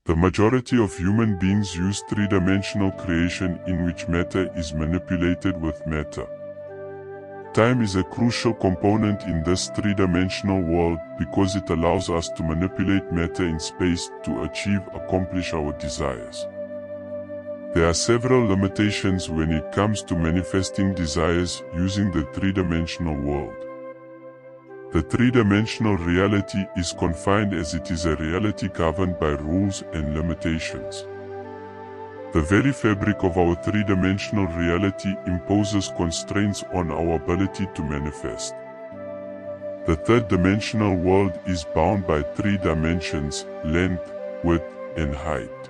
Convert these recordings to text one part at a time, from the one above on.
The majority of human beings use three-dimensional creation in which matter is manipulated with matter. Time is a crucial component in this three-dimensional world because it allows us to manipulate matter in space to accomplish our desires. There are several limitations when it comes to manifesting desires using the three-dimensional world. The three-dimensional reality is confined as it is a reality governed by rules and limitations. The very fabric of our three-dimensional reality imposes constraints on our ability to manifest. The third-dimensional world is bound by three dimensions: length, width, and height.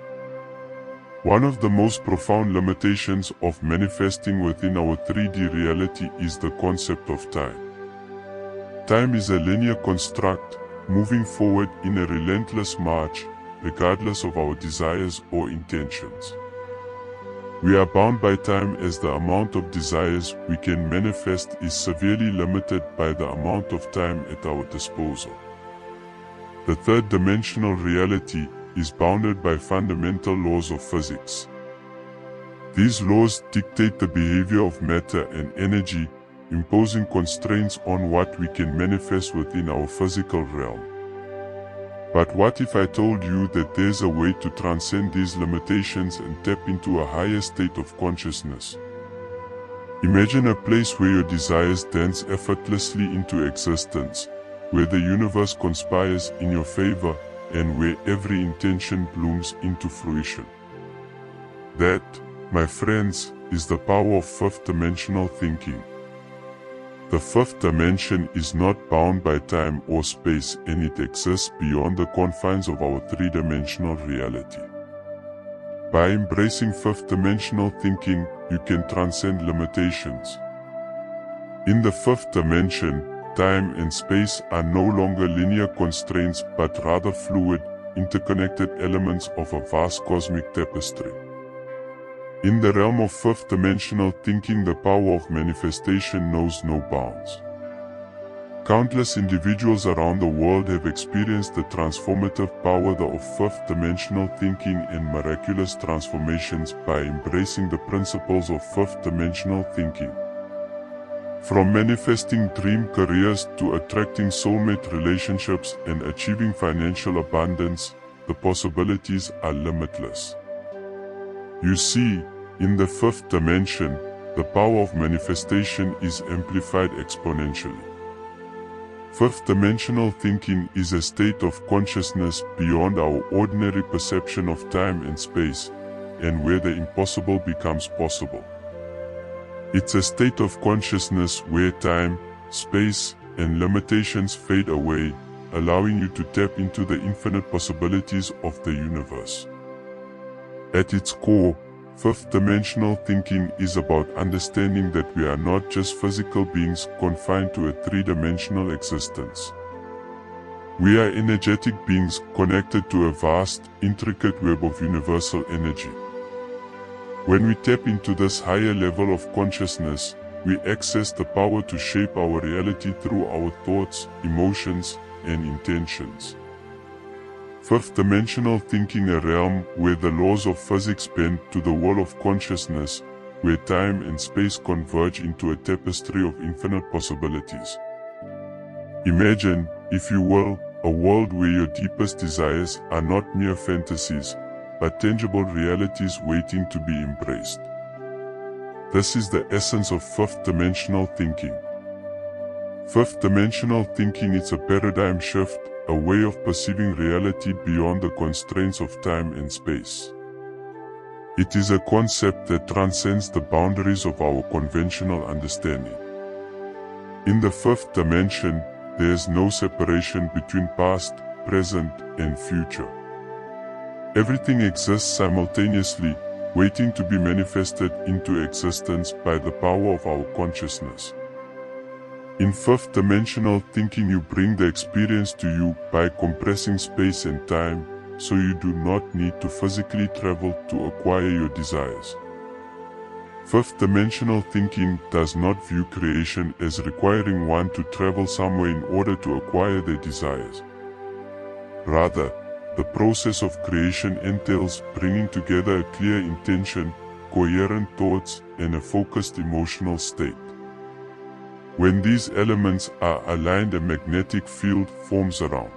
One of the most profound limitations of manifesting within our 3D reality is the concept of time. Time is a linear construct, moving forward in a relentless march, regardless of our desires or intentions. We are bound by time as the amount of desires we can manifest is severely limited by the amount of time at our disposal. The third-dimensional reality is bounded by fundamental laws of physics. These laws dictate the behavior of matter and energy, imposing constraints on what we can manifest within our physical realm. But what if I told you that there's a way to transcend these limitations and tap into a higher state of consciousness? Imagine a place where your desires dance effortlessly into existence, where the universe conspires in your favor, and where every intention blooms into fruition. That, my friends, is the power of fifth-dimensional thinking. The fifth dimension is not bound by time or space, and it exists beyond the confines of our three-dimensional reality. By embracing fifth-dimensional thinking, you can transcend limitations. In the fifth dimension, time and space are no longer linear constraints but rather fluid, interconnected elements of a vast cosmic tapestry. In the realm of fifth-dimensional thinking, the power of manifestation knows no bounds. Countless individuals around the world have experienced the transformative power of fifth-dimensional thinking and miraculous transformations by embracing the principles of fifth-dimensional thinking. From manifesting dream careers to attracting soulmate relationships and achieving financial abundance, the possibilities are limitless. You see, in the fifth dimension, the power of manifestation is amplified exponentially. Fifth-dimensional thinking is a state of consciousness beyond our ordinary perception of time and space, and where the impossible becomes possible. It's a state of consciousness where time, space, and limitations fade away, allowing you to tap into the infinite possibilities of the universe. At its core, fifth-dimensional thinking is about understanding that we are not just physical beings confined to a three-dimensional existence. We are energetic beings connected to a vast, intricate web of universal energy. When we tap into this higher level of consciousness, we access the power to shape our reality through our thoughts, emotions, and intentions. Fifth-dimensional thinking, a realm where the laws of physics bend to the wall of consciousness, where time and space converge into a tapestry of infinite possibilities. Imagine, if you will, a world where your deepest desires are not mere fantasies, but tangible realities waiting to be embraced. This is the essence of fifth-dimensional thinking. Fifth-dimensional thinking is a paradigm shift, a way of perceiving reality beyond the constraints of time and space. It is a concept that transcends the boundaries of our conventional understanding. In the fifth dimension, there is no separation between past, present, and future. Everything exists simultaneously, waiting to be manifested into existence by the power of our consciousness. In fifth-dimensional thinking, you bring the experience to you by compressing space and time, so you do not need to physically travel to acquire your desires. Fifth-dimensional thinking does not view creation as requiring one to travel somewhere in order to acquire their desires. Rather, The process of creation entails bringing together a clear intention, coherent thoughts, and a focused emotional state. When these elements are aligned, a magnetic field forms around.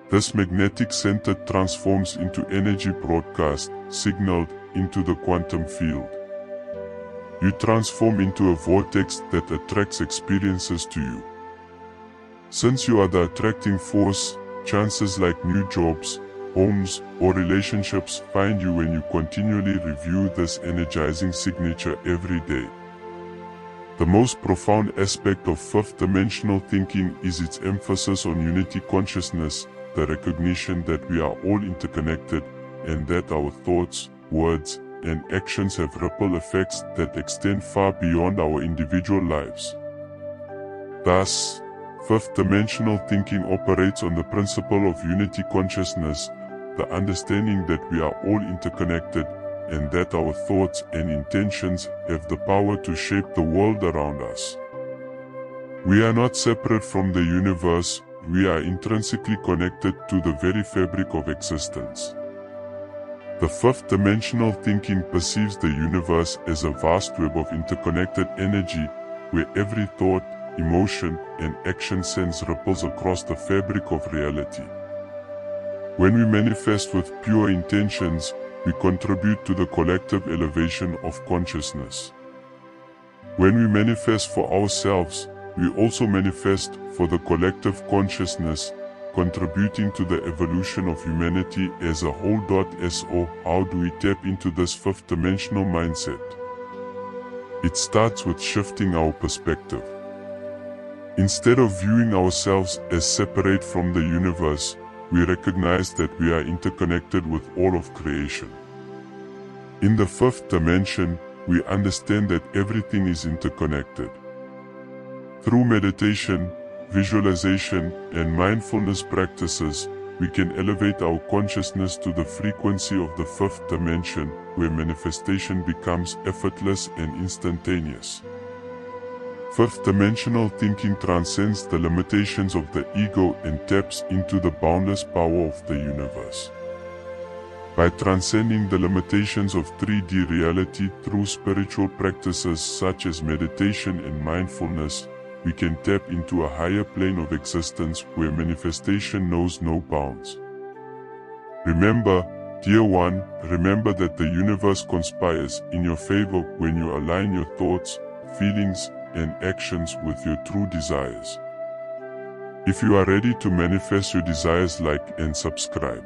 This magnetic center transforms into energy broadcast, signaled into the quantum field. You transform into a vortex that attracts experiences to you. Since you are the attracting force, chances like new jobs, homes, or relationships find you when you continually review this energizing signature every day. The most profound aspect of fifth dimensional thinking is its emphasis on unity consciousness, the recognition that we are all interconnected, and that our thoughts, words, and actions have ripple effects that extend far beyond our individual lives. Thus, fifth dimensional thinking operates on the principle of unity consciousness, the understanding that we are all interconnected, and that our thoughts and intentions have the power to shape the world around us. We are not separate from the universe, we are intrinsically connected to the very fabric of existence. The fifth dimensional thinking perceives the universe as a vast web of interconnected energy, where every thought, emotion, and action sends ripples across the fabric of reality. When we manifest with pure intentions, we contribute to the collective elevation of consciousness. When we manifest for ourselves, we also manifest for the collective consciousness, contributing to the evolution of humanity as a whole. So, how do we tap into this fifth dimensional mindset? It starts with shifting our perspective. Instead of viewing ourselves as separate from the universe, we recognize that we are interconnected with all of creation. In the fifth dimension, we understand that everything is interconnected. Through meditation, visualization, and mindfulness practices, we can elevate our consciousness to the frequency of the fifth dimension, where manifestation becomes effortless and instantaneous. Fifth dimensional thinking transcends the limitations of the ego and taps into the boundless power of the universe. By transcending the limitations of 3D reality through spiritual practices such as meditation and mindfulness, we can tap into a higher plane of existence where manifestation knows no bounds. Remember, dear one, remember that the universe conspires in your favor when you align your thoughts, feelings, and actions with your true desires. If you are ready to manifest your desires, like and subscribe.